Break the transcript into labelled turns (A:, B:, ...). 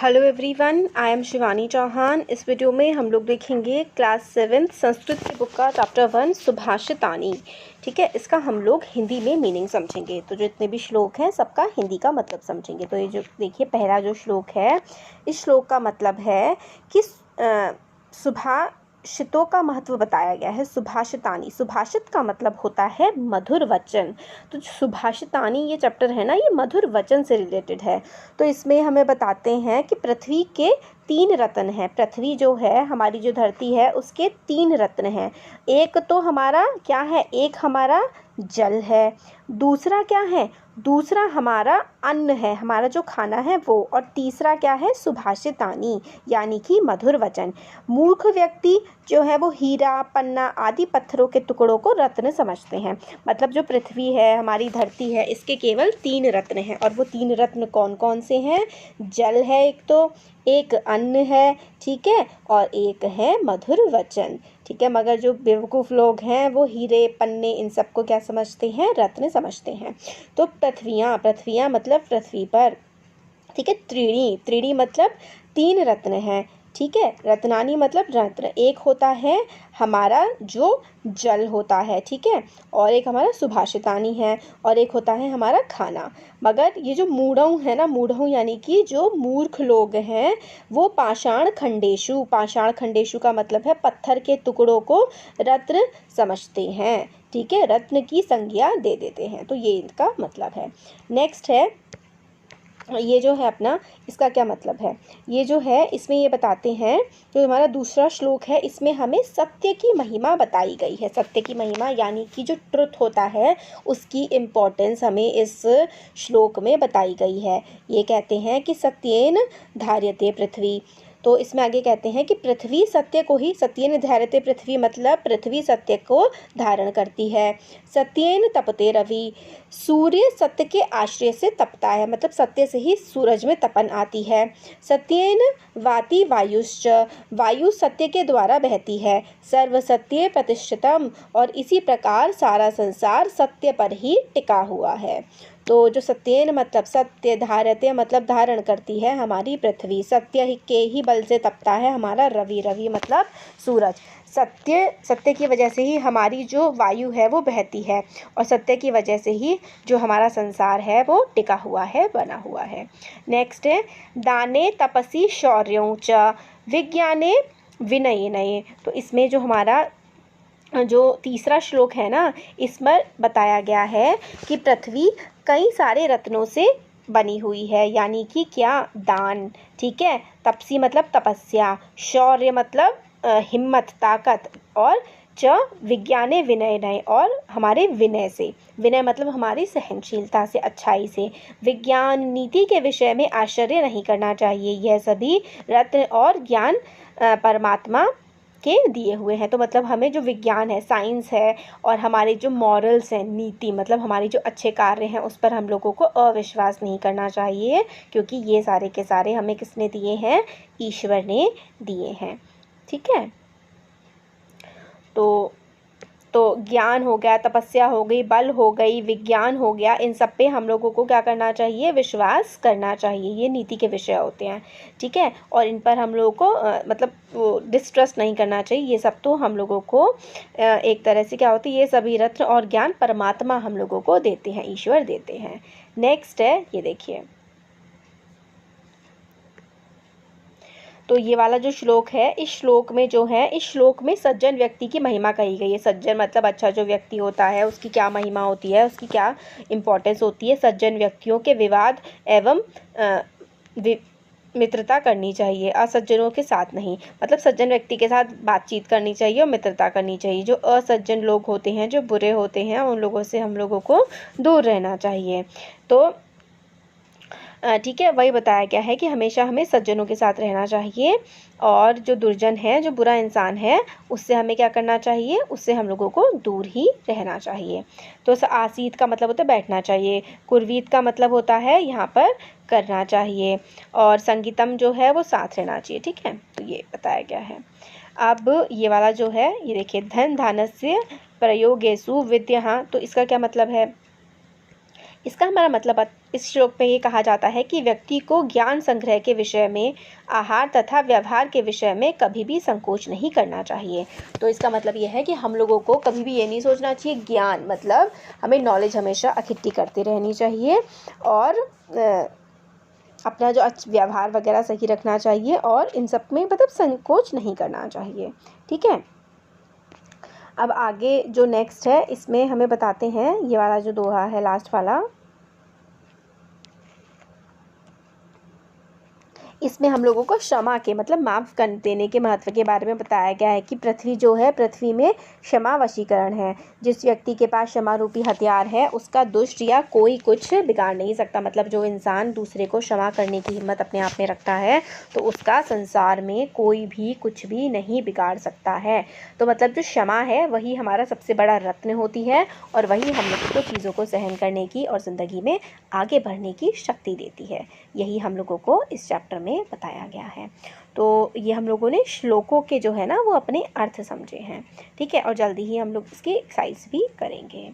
A: Hello everyone, I am Shivani Chauhan. इस video में हम लोग देखेंगे क्लास 7 संस्कृत की बुक का चैप्टर 1 सुभाषितानी। ठीक है, इसका हम लोग हिंदी में मीनिंग समझेंगे। तो जो इतने भी श्लोक हैं सबका हिंदी का मतलब समझेंगे। तो ये जो देखिए पहला जो श्लोक है, इस श्लोक का मतलब है कि सुभाषितों का महत्व बताया गया है। सुभाषितानी, सुभाषित का मतलब होता है मधुर वचन। तो सुभाषितानी ये चैप्टर है ना, ये मधुर वचन से रिलेटेड है। तो इसमें हमें बताते हैं कि पृथ्वी के 3 रत्न हैं। पृथ्वी जो है, हमारी जो धरती है, उसके 3 रत्न हैं। एक तो हमारा क्या है, एक हमारा जल है, दूसरा क्या है, दूसरा हमारा अन्न है, हमारा जो खाना है वो, और तीसरा क्या है, सुभाषितानी यानी कि मधुर वचन। मूर्ख व्यक्ति जो है वो हीरा, पन्ना आदि पत्थरों के टुकड़ों को रत्न समझते हैं। मतलब जो पृथ्वी है, हमारी धरती है, इसके केवल 3 रत्न हैं। और वो 3 रत्न कौन कौन से हैं? जल है एक तो, एक अन्न है, ठीक है, और एक है मधुर वचन। ठीक है, मगर जो बेवकूफ़ लोग हैं वो हीरे, पन्ने, इन सबको क्या समझते हैं? रत्न समझते हैं। तो पृथ्वियाँ मतलब पृथ्वी पर, ठीक है। त्रीणी मतलब 3 रत्न हैं, ठीक है। रत्नानी मतलब रत्न। एक होता है हमारा जो जल होता है, ठीक है, और एक हमारा सुभाषितानी है, और एक होता है हमारा खाना। मगर ये जो मूढ़ऊ है ना, मूढ़ऊ यानी कि जो मूर्ख लोग हैं, वो पाषाण खंडेशु का मतलब है पत्थर के टुकड़ों को रत्न समझते हैं, ठीक है, रत्न की संज्ञा दे देते हैं। तो ये इनका मतलब है। नेक्स्ट है, ये जो है अपना, इसका क्या मतलब है, ये जो है इसमें ये बताते हैं, जो हमारा दूसरा श्लोक है, इसमें हमें सत्य की महिमा बताई गई है। सत्य की महिमा यानी कि जो ट्रुथ होता है उसकी इम्पोर्टेंस हमें इस श्लोक में बताई गई है। ये कहते हैं कि सत्येन धार्यते पृथ्वी। तो इसमें आगे कहते हैं कि पृथ्वी सत्य को ही, सत्येन धार्यते पृथ्वी मतलब पृथ्वी सत्य को धारण करती है। सत्येन तपते रवि, सूर्य सत्य के आश्रय से तपता है, मतलब सत्य से ही सूरज में तपन आती है। सत्येन वाति वायुश्च, वायु सत्य के द्वारा बहती है। सर्व सत्य प्रतिष्ठितम, और इसी प्रकार सारा संसार सत्य पर ही टिका हुआ है। तो जो सत्येन मतलब सत्य, धारते मतलब धारण करती है हमारी पृथ्वी, सत्य के ही बल से तपता है हमारा रवि मतलब सूरज। सत्य की वजह से ही हमारी जो वायु है वो बहती है, और सत्य की वजह से ही जो हमारा संसार है वो टिका हुआ है, बना हुआ है। नेक्स्ट है, दाने तपसी शौर्यों च, विज्ञाने विनयने। तो इसमें जो हमारा जो तीसरा श्लोक है ना, इसमें बताया गया है कि पृथ्वी कई सारे रत्नों से बनी हुई है, यानी कि क्या, दान, ठीक है। तपसी मतलब तपस्या, शौर्य मतलब हिम्मत, ताकत, और च विज्ञाने विनय, और हमारे विनय से, विनय मतलब हमारी सहनशीलता से, अच्छाई से। विज्ञान, नीति के विषय में आश्चर्य नहीं करना चाहिए। यह सभी रत्न और ज्ञान परमात्मा के दिए हुए हैं। तो मतलब हमें जो विज्ञान है, साइंस है, और हमारे जो मॉरल्स हैं, नीति मतलब हमारी जो अच्छे कार्य हैं, उस पर हम लोगों को अविश्वास नहीं करना चाहिए, क्योंकि ये सारे के सारे हमें किसने दिए हैं? ईश्वर ने दिए हैं, ठीक है। तो ज्ञान हो गया, तपस्या हो गई, बल हो गई, विज्ञान हो गया, इन सब पे हम लोगों को क्या करना चाहिए? विश्वास करना चाहिए। ये नीति के विषय होते हैं, ठीक है, और इन पर हम लोगों को मतलब डिस्ट्रस्ट नहीं करना चाहिए। ये सब तो हम लोगों को एक तरह से क्या होती है, ये सभी रत्न और ज्ञान परमात्मा हम लोगों को देते हैं, ईश्वर देते हैं। नेक्स्ट है, ये देखिए, तो ये वाला जो श्लोक है, इस श्लोक में जो है, इस श्लोक में सज्जन व्यक्ति की महिमा कही गई है। सज्जन मतलब अच्छा जो व्यक्ति होता है उसकी क्या महिमा होती है, उसकी क्या इम्पोर्टेंस होती है। सज्जन व्यक्तियों के विवाद एवं मित्रता करनी चाहिए, असज्जनों के साथ नहीं। मतलब सज्जन व्यक्ति के साथ बातचीत करनी चाहिए और मित्रता करनी चाहिए। जो असज्जन लोग होते हैं, जो बुरे होते हैं, उन लोगों से हम लोगों को दूर रहना चाहिए। तो ठीक है, वही बताया गया है कि हमेशा हमें सज्जनों के साथ रहना चाहिए, और जो दुर्जन है, जो बुरा इंसान है, उससे हमें क्या करना चाहिए? उससे हम लोगों को दूर ही रहना चाहिए। तो आसीत का मतलब होता है बैठना चाहिए, कुर्वीत का मतलब होता है यहाँ पर करना चाहिए, और संगीतम जो है वो साथ रहना चाहिए, ठीक है। तो ये बताया गया है। अब ये वाला जो है, ये देखिए, धन धानस्य प्रयोगेषु विद्या। तो इसका क्या मतलब है? इसका हमारा मतलब इस श्लोक में ये कहा जाता है कि व्यक्ति को ज्ञान संग्रह के विषय में, आहार तथा व्यवहार के विषय में कभी भी संकोच नहीं करना चाहिए। तो इसका मतलब ये है कि हम लोगों को कभी भी ये नहीं सोचना चाहिए, ज्ञान मतलब हमें नॉलेज हमेशा इकट्ठी करती रहनी चाहिए और अपना जो व्यवहार वगैरह सही रखना चाहिए और इन सब में मतलब संकोच नहीं करना चाहिए। ठीक है, अब आगे जो नेक्स्ट है इसमें हमें बताते हैं, ये वाला जो दोहा है लास्ट वाला, इसमें हम लोगों को क्षमा के मतलब माफ़ कर देने के महत्व के बारे में बताया गया है कि पृथ्वी जो है, पृथ्वी में क्षमा वशीकरण है। जिस व्यक्ति के पास क्षमा रूपी हथियार है उसका दुष्ट या कोई कुछ बिगाड़ नहीं सकता। मतलब जो इंसान दूसरे को क्षमा करने की हिम्मत अपने आप में रखता है तो उसका संसार में कोई भी कुछ भी नहीं बिगाड़ सकता है। तो मतलब जो क्षमा है वही हमारा सबसे बड़ा रत्न होती है और वही हम लोगों को चीज़ों को सहन करने की और ज़िंदगी में आगे बढ़ने की शक्ति देती है। यही हम लोगों को इस चैप्टर में बताया गया है। तो ये हम लोगों ने श्लोकों के जो है ना वो अपने अर्थ समझे हैं। ठीक है, और जल्दी ही हम लोग इसकी एक्सरसाइज भी करेंगे।